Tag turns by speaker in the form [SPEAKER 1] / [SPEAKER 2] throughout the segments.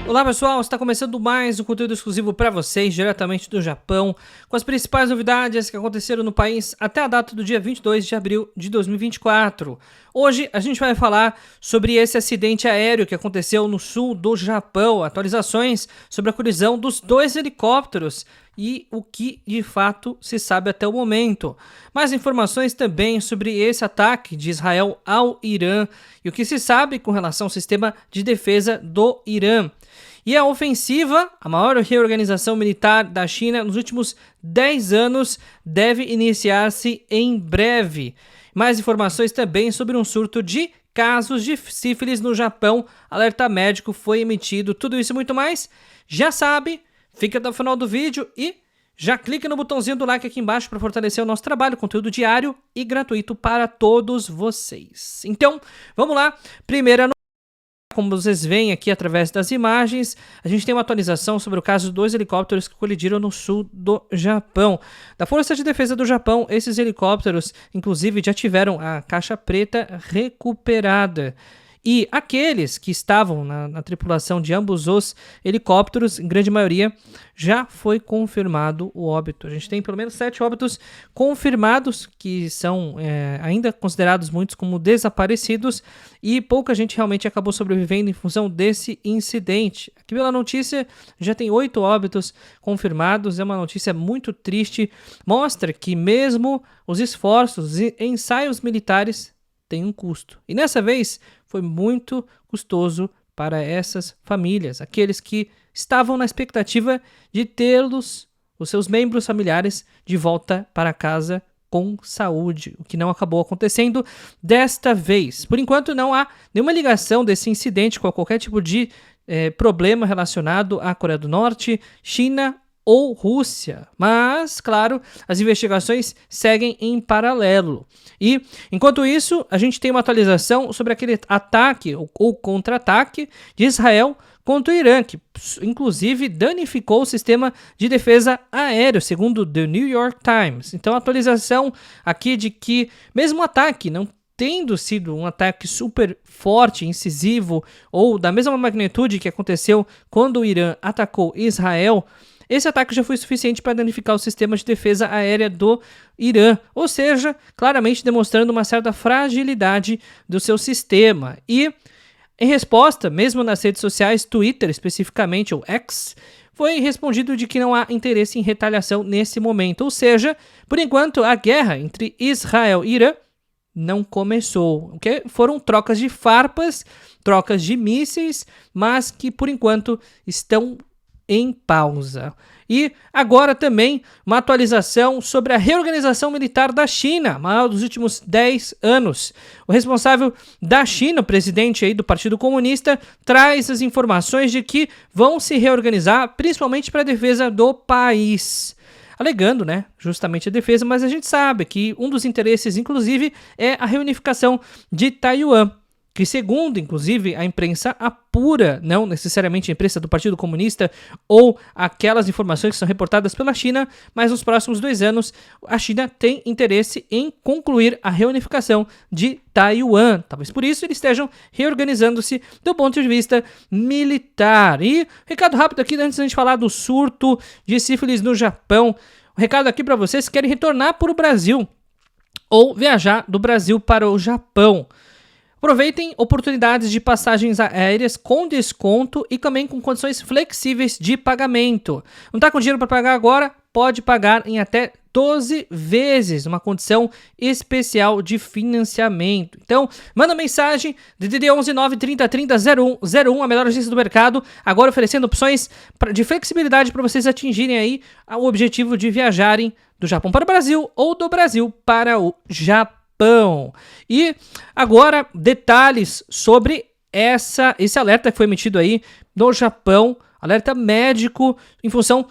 [SPEAKER 1] Olá pessoal, está começando mais um conteúdo exclusivo para vocês, diretamente do Japão, com as principais novidades que aconteceram no país até a data do dia 22 de abril de 2024. Hoje a gente vai falar sobre esse acidente aéreo que aconteceu no sul do Japão, atualizações sobre a colisão dos dois helicópteros e o que de fato se sabe até o momento. Mais informações também sobre esse ataque de Israel ao Irã e o que se sabe com relação ao sistema de defesa do Irã. E a ofensiva, a maior reorganização militar da China nos últimos 10 anos, deve iniciar-se em breve. Mais informações também sobre um surto de casos de sífilis no Japão. Alerta médico foi emitido. Tudo isso e muito mais, já sabe. Fica até o final do vídeo e já clica no botãozinho do like aqui embaixo para fortalecer o nosso trabalho, conteúdo diário e gratuito para todos vocês. Então, vamos lá. Primeira notícia. Como vocês veem aqui através das imagens, a gente tem uma atualização sobre o caso de dois helicópteros que colidiram no sul do Japão. Da Força de Defesa do Japão, esses helicópteros, inclusive, já tiveram a caixa preta recuperada. E aqueles que estavam na tripulação de ambos os helicópteros, em grande maioria, já foi confirmado o óbito. A gente tem pelo menos 7 óbitos confirmados, que são ainda considerados muitos como desaparecidos, e pouca gente realmente acabou sobrevivendo em função desse incidente. Aqui pela notícia, já tem 8 óbitos confirmados, é uma notícia muito triste, mostra que mesmo os esforços e ensaios militares têm um custo. E nessa vez foi muito custoso para essas famílias, aqueles que estavam na expectativa de tê-los, os seus membros familiares, de volta para casa com saúde, o que não acabou acontecendo desta vez. Por enquanto não há nenhuma ligação desse incidente com qualquer tipo de problema relacionado à Coreia do Norte, China ou Rússia, mas, claro, as investigações seguem em paralelo. E, enquanto isso, a gente tem uma atualização sobre aquele ataque ou contra-ataque de Israel contra o Irã, que inclusive danificou o sistema de defesa aéreo, segundo The New York Times. Então, a atualização aqui de que, mesmo o ataque não tendo sido um ataque super forte, incisivo, ou da mesma magnitude que aconteceu quando o Irã atacou Israel, esse ataque já foi suficiente para danificar o sistema de defesa aérea do Irã, ou seja, claramente demonstrando uma certa fragilidade do seu sistema. E, em resposta, mesmo nas redes sociais, Twitter especificamente, ou X, foi respondido de que não há interesse em retaliação nesse momento, ou seja, por enquanto a guerra entre Israel e Irã não começou, okay? Foram trocas de farpas, trocas de mísseis, mas que por enquanto estão em pausa. E agora também uma atualização sobre a reorganização militar da China, maior dos últimos 10 anos. O responsável da China, o presidente aí do Partido Comunista, traz as informações de que vão se reorganizar, principalmente para a defesa do país. Alegando, justamente a defesa, mas a gente sabe que um dos interesses, inclusive, é a reunificação de Taiwan, que segundo, inclusive, a imprensa apura, não necessariamente a imprensa do Partido Comunista ou aquelas informações que são reportadas pela China, mas nos próximos 2 anos a China tem interesse em concluir a reunificação de Taiwan. Talvez por isso eles estejam reorganizando-se do ponto de vista militar. E recado rápido aqui antes da gente falar do surto de sífilis no Japão. Um recado aqui para vocês que querem retornar para o Brasil ou viajar do Brasil para o Japão. Aproveitem oportunidades de passagens aéreas com desconto e também com condições flexíveis de pagamento. Não está com dinheiro para pagar agora? Pode pagar em até 12 vezes, uma condição especial de financiamento. Então, manda mensagem, DDD 11 930 30 0101, a melhor agência do mercado, agora oferecendo opções de flexibilidade para vocês atingirem aí o objetivo de viajarem do Japão para o Brasil ou do Brasil para o Japão. E agora detalhes sobre esse alerta que foi emitido aí no Japão, alerta médico em função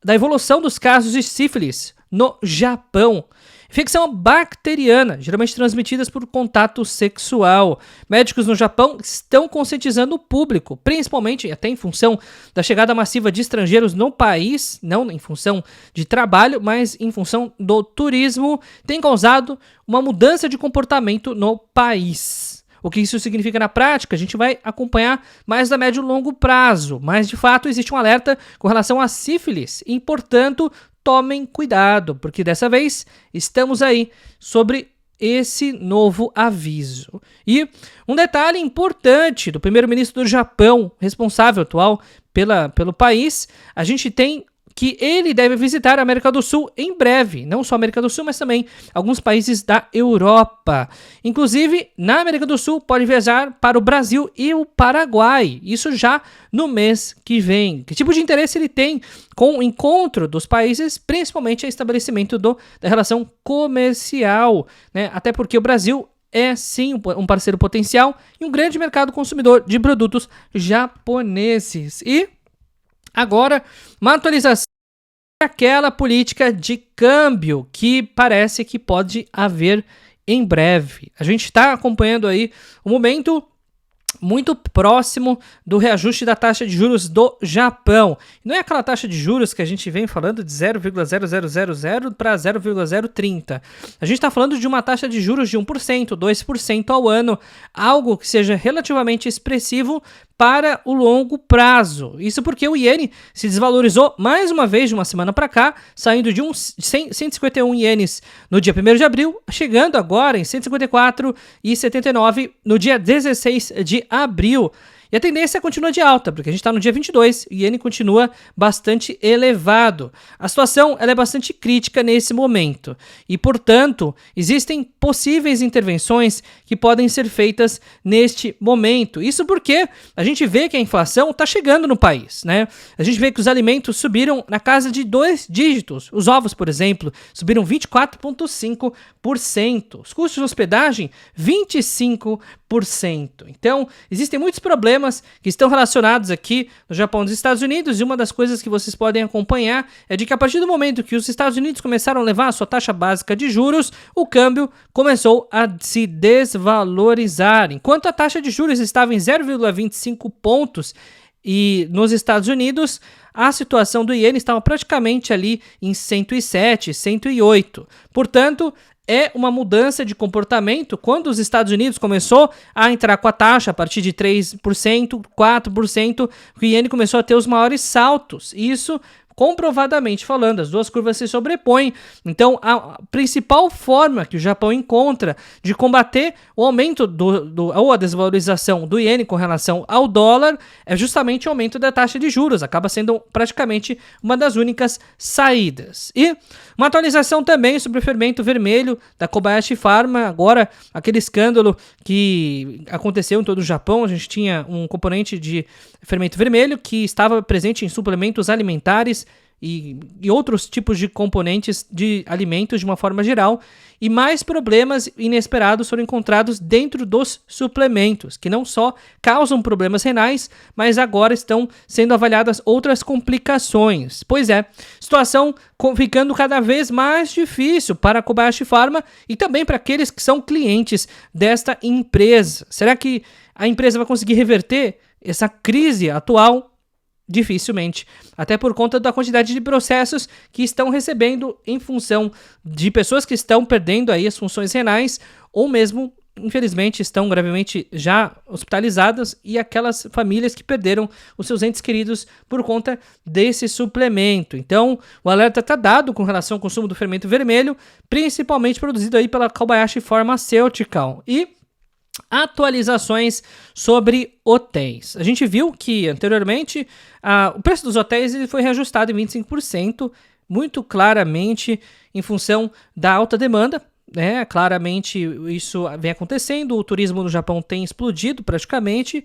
[SPEAKER 1] da evolução dos casos de sífilis no Japão. Infecção bacteriana, geralmente transmitidas por contato sexual. Médicos no Japão estão conscientizando o público, principalmente até em função da chegada massiva de estrangeiros no país, não em função de trabalho, mas em função do turismo, tem causado uma mudança de comportamento no país. O que isso significa na prática, a gente vai acompanhar mais a médio e longo prazo, mas de fato existe um alerta com relação à sífilis e, portanto, tomem cuidado, porque dessa vez estamos aí sobre esse novo aviso. E um detalhe importante do primeiro-ministro do Japão, responsável atual pelo país, a gente tem que ele deve visitar a América do Sul em breve. Não só a América do Sul, mas também alguns países da Europa. Inclusive, na América do Sul, pode viajar para o Brasil e o Paraguai. Isso já no mês que vem. Que tipo de interesse ele tem com o encontro dos países, principalmente o estabelecimento da relação comercial, né? Até porque o Brasil é sim um parceiro potencial e um grande mercado consumidor de produtos japoneses. E agora, uma atualização daquela política de câmbio que parece que pode haver em breve. A gente está acompanhando aí um momento muito próximo do reajuste da taxa de juros do Japão. Não é aquela taxa de juros que a gente vem falando de 0,0000 para 0,030. A gente está falando de uma taxa de juros de 1%, 2% ao ano, algo que seja relativamente expressivo para o longo prazo. Isso porque o iene se desvalorizou mais uma vez de uma semana para cá, saindo de 151 ienes no dia 1º de abril, chegando agora em 154,79 no dia 16 de abril. E a tendência continua de alta, porque a gente está no dia 22 e o iene continua bastante elevado. A situação ela é bastante crítica nesse momento e, portanto, existem possíveis intervenções que podem ser feitas neste momento. Isso porque a gente vê que a inflação está chegando no país, né? A gente vê que os alimentos subiram na casa de 2 dígitos. Os ovos, por exemplo, subiram 24,5%. Os custos de hospedagem, 25%. Então, existem muitos problemas que estão relacionados aqui no Japão e nos Estados Unidos, e uma das coisas que vocês podem acompanhar é de que a partir do momento que os Estados Unidos começaram a levar a sua taxa básica de juros, o câmbio começou a se desvalorizar. Enquanto a taxa de juros estava em 0,25 pontos e nos Estados Unidos, a situação do iene estava praticamente ali em 107, 108. Portanto, é uma mudança de comportamento. Quando os Estados Unidos começou a entrar com a taxa a partir de 3%, 4%, o iene começou a ter os maiores saltos. Isso, comprovadamente falando, as duas curvas se sobrepõem. Então, a principal forma que o Japão encontra de combater o aumento ou a desvalorização do iene com relação ao dólar é justamente o aumento da taxa de juros. Acaba sendo praticamente uma das únicas saídas. E uma atualização também sobre o fermento vermelho da Kobayashi Pharma. Agora, aquele escândalo que aconteceu em todo o Japão, a gente tinha um componente de fermento vermelho que estava presente em suplementos alimentares e outros tipos de componentes de alimentos de uma forma geral, e mais problemas inesperados foram encontrados dentro dos suplementos, que não só causam problemas renais, mas agora estão sendo avaliadas outras complicações. Pois é, situação ficando cada vez mais difícil para a Kobayashi Pharma e também para aqueles que são clientes desta empresa. Será que a empresa vai conseguir reverter essa crise atual? Dificilmente, até por conta da quantidade de processos que estão recebendo em função de pessoas que estão perdendo aí as funções renais ou mesmo, infelizmente, estão gravemente já hospitalizadas, e aquelas famílias que perderam os seus entes queridos por conta desse suplemento. Então, o alerta está dado com relação ao consumo do fermento vermelho, principalmente produzido aí pela Kobayashi Pharmaceutical. E atualizações sobre hotéis. A gente viu que anteriormente o preço dos hotéis ele foi reajustado em 25%, muito claramente em função da alta demanda, né? Claramente isso vem acontecendo, o turismo no Japão tem explodido praticamente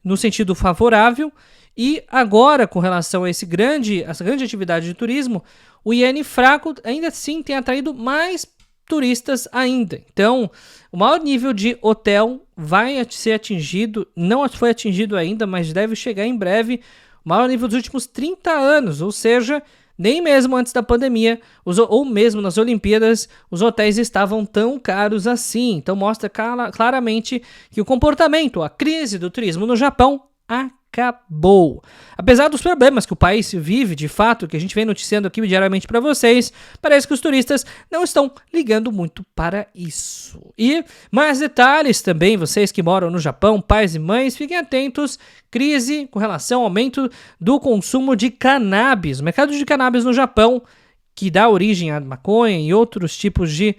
[SPEAKER 1] no sentido favorável, e agora com relação a essa grande atividade de turismo, o iene fraco ainda assim tem atraído mais turistas ainda. Então, o maior nível de hotel vai ser atingido, não foi atingido ainda, mas deve chegar em breve, o maior nível dos últimos 30 anos, ou seja, nem mesmo antes da pandemia, ou mesmo nas Olimpíadas, os hotéis estavam tão caros assim. Então mostra claramente que o comportamento, a crise do turismo no Japão acabou. Apesar dos problemas que o país vive, de fato, que a gente vem noticiando aqui diariamente para vocês, parece que os turistas não estão ligando muito para isso. E mais detalhes também, vocês que moram no Japão, pais e mães, fiquem atentos, crise com relação ao aumento do consumo de cannabis. O mercado de cannabis no Japão, que dá origem à maconha e outros tipos de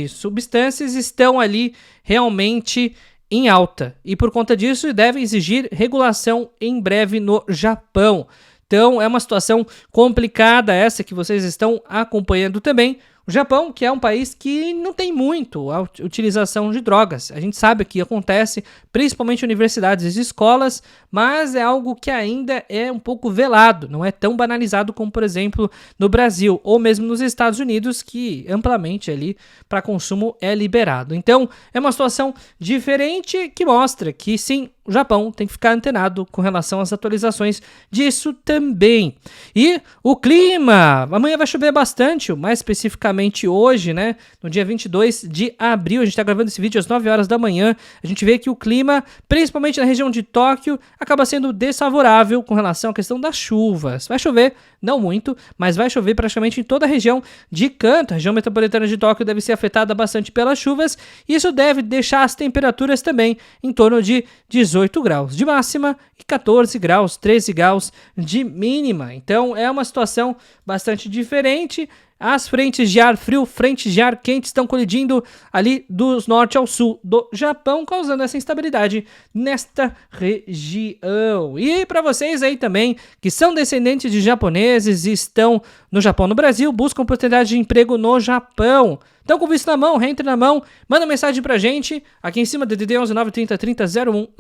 [SPEAKER 1] substâncias, estão ali realmente em alta. E por conta disso, devem exigir regulação em breve no Japão. Então, é uma situação complicada essa que vocês estão acompanhando também. O Japão, que é um país que não tem muito a utilização de drogas. A gente sabe que acontece, principalmente em universidades e escolas, mas é algo que ainda é um pouco velado, não é tão banalizado como, por exemplo, no Brasil, ou mesmo nos Estados Unidos, que amplamente ali para consumo é liberado. Então, é uma situação diferente que mostra que sim, o Japão tem que ficar antenado com relação às atualizações disso também. E o clima, amanhã vai chover bastante, mais especificamente hoje, né, no dia 22 de abril, a gente está gravando esse vídeo às 9 horas da manhã, a gente vê que o clima, principalmente na região de Tóquio, acaba sendo desfavorável com relação à questão das chuvas. Vai chover, não muito, mas vai chover praticamente em toda a região de Kanto. A região metropolitana de Tóquio deve ser afetada bastante pelas chuvas, e isso deve deixar as temperaturas também em torno de 18 graus de máxima e 14 graus, 13 graus de mínima. Então é uma situação bastante diferente. As frentes de ar frio, frentes de ar quente estão colidindo ali do norte ao sul do Japão, causando essa instabilidade nesta região. E para vocês aí também, que são descendentes de japoneses e estão no Japão, no Brasil, buscam oportunidade de emprego no Japão. Então, com visto na mão, reentra na mão, manda mensagem pra gente, aqui em cima, DDD 11 930 30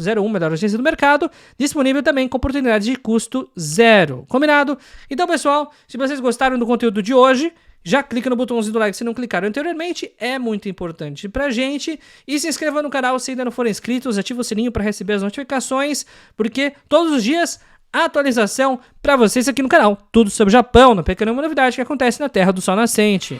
[SPEAKER 1] 0101, melhor agência do mercado, disponível também com oportunidade de custo zero. Combinado? Então, pessoal, se vocês gostaram do conteúdo de hoje, já clica no botãozinho do like se não clicaram anteriormente, é muito importante pra gente. E se inscreva no canal se ainda não forem inscritos, ativa o sininho para receber as notificações, porque todos os dias atualização pra vocês aqui no canal. Tudo sobre o Japão, não perca nenhuma novidade que acontece na Terra do Sol Nascente.